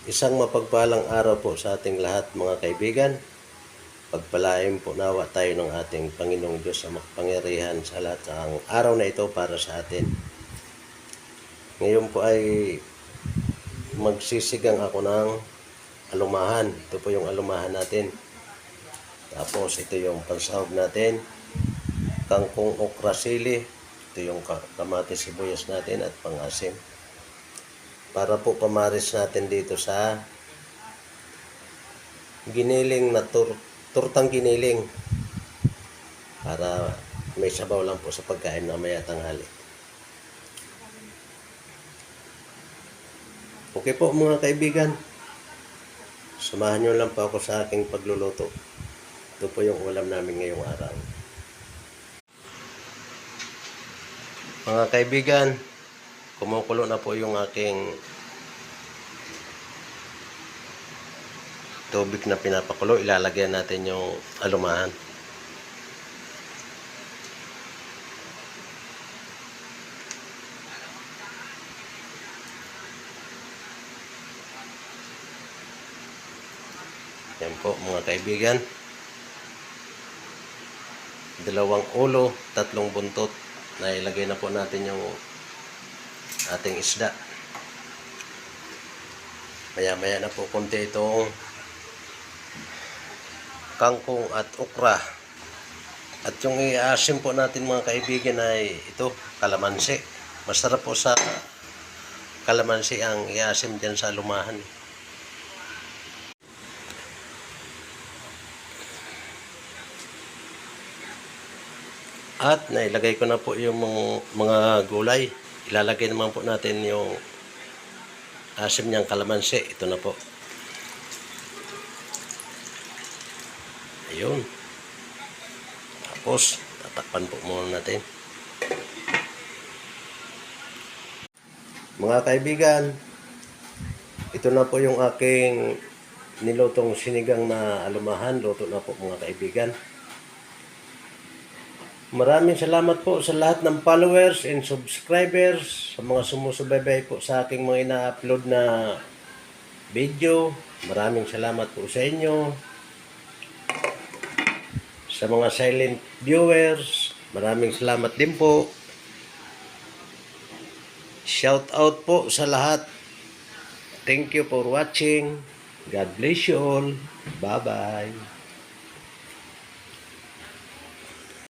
Isang mapagpalang araw po sa ating lahat mga kaibigan. Pagpalain po nawa tayo ng ating Panginoong Diyos sa makapangyarihan sa lahat ang araw na ito para sa atin. Ngayon po ay magsisigang ako ng alumahan. Ito po yung alumahan natin. Tapos ito yung pansahog natin. Kangkong okra sili. Ito yung kamatis sibuyas natin at pangasim. Para po pamaris natin dito sa giniling na tortang giniling. Para may sabaw lang po sa pagkain na maya tanghali. Okay po mga kaibigan. Samahan nyo lang po ako sa aking pagluluto. Ito po yung ulam namin ngayong araw. Mga kaibigan, kumukulo na po yung aking tubig na pinapakulo. Ilalagyan natin yung alumahan. Yan po mga kaibigan. 2 ulo, 3 buntot. Na ilagay na po natin yung ating isda. Maya-maya na po konti itong kangkong at okra. At yung i-asim po natin mga kaibigan ay ito, kalamansi. Masarap po sa kalamansi ang i-asim dyan sa alumahan. At nailagay ko na po yung mga gulay. Ilalagay naman po natin yung asim niyang kalamansi. Ito na po. Ayun. Tapos, tatakpan po muna natin. Mga kaibigan, ito na po yung aking nilutong sinigang na alumahan. Luto na po mga kaibigan. Maraming salamat po sa lahat ng followers and subscribers, sa mga sumusubaybay po sa aking mga ina-upload na video. Maraming salamat po sa inyo. Sa mga silent viewers, maraming salamat din po. Shout out po sa lahat. Thank you for watching. God bless you all. Bye-bye.